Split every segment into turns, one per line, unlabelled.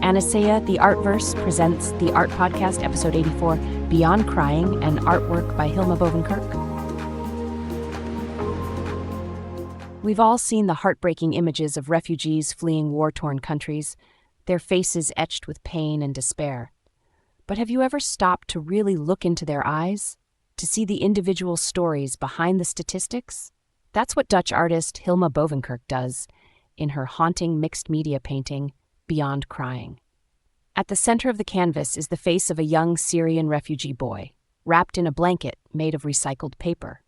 Anastasia, the Artverse, presents the Art Podcast, Episode 84, Beyond Crying, and artwork by Hilma Bovenkerk. We've all seen the heartbreaking images of refugees fleeing war-torn countries, their faces etched with pain and despair. But have you ever stopped to really look into their eyes? To see the individual stories behind the statistics? That's what Dutch artist Hilma Bovenkerk does in her haunting mixed media painting, Beyond Crying. At the center of the canvas is the face of a young Syrian refugee boy, wrapped in a blanket made of recycled paper.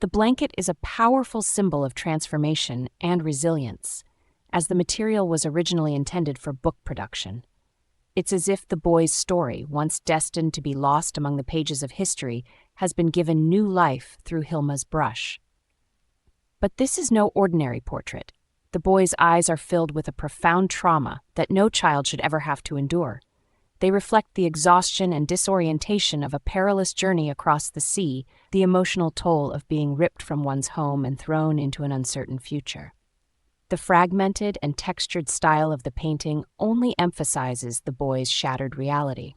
The blanket is a powerful symbol of transformation and resilience, as the material was originally intended for book production. It's as if the boy's story, once destined to be lost among the pages of history, has been given new life through Hilma's brush. But this is no ordinary portrait. The boy's eyes are filled with a profound trauma that no child should ever have to endure. They reflect the exhaustion and disorientation of a perilous journey across the sea, the emotional toll of being ripped from one's home and thrown into an uncertain future. The fragmented and textured style of the painting only emphasizes the boy's shattered reality.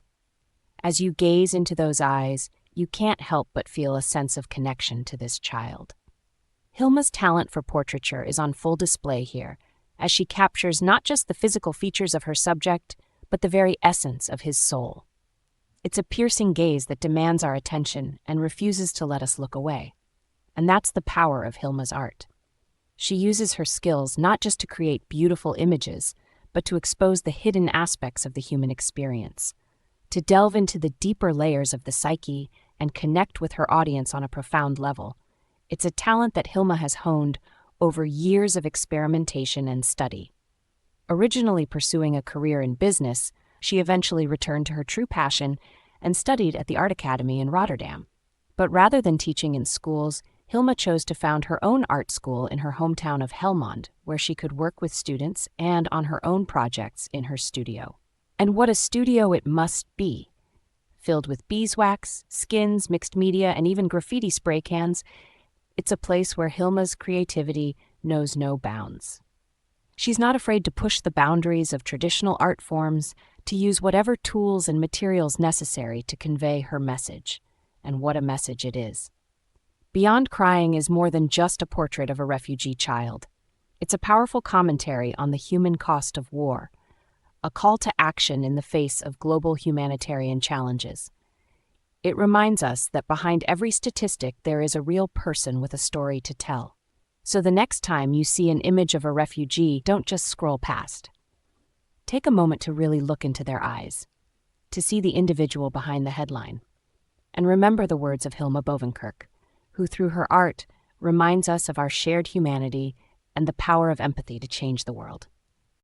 As you gaze into those eyes, you can't help but feel a sense of connection to this child. Hilma's talent for portraiture is on full display here, as she captures not just the physical features of her subject, but the very essence of his soul. It's a piercing gaze that demands our attention and refuses to let us look away. And that's the power of Hilma's art. She uses her skills not just to create beautiful images, but to expose the hidden aspects of the human experience, to delve into the deeper layers of the psyche and connect with her audience on a profound level. It's a talent that Hilma has honed over years of experimentation and study. Originally pursuing a career in business, she eventually returned to her true passion and studied at the Art Academy in Rotterdam. But rather than teaching in schools, Hilma chose to found her own art school in her hometown of Helmond, where she could work with students and on her own projects in her studio. And what a studio it must be! Filled with beeswax, skins, mixed media, and even graffiti spray cans, it's a place where Hilma's creativity knows no bounds. She's not afraid to push the boundaries of traditional art forms, to use whatever tools and materials necessary to convey her message. And what a message it is. Beyond Crying is more than just a portrait of a refugee child. It's a powerful commentary on the human cost of war, a call to action in the face of global humanitarian challenges. It reminds us that behind every statistic there is a real person with a story to tell. So the next time you see an image of a refugee, don't just scroll past. Take a moment to really look into their eyes, to see the individual behind the headline. And remember the words of Hilma Bovenkerk, who through her art reminds us of our shared humanity and the power of empathy to change the world.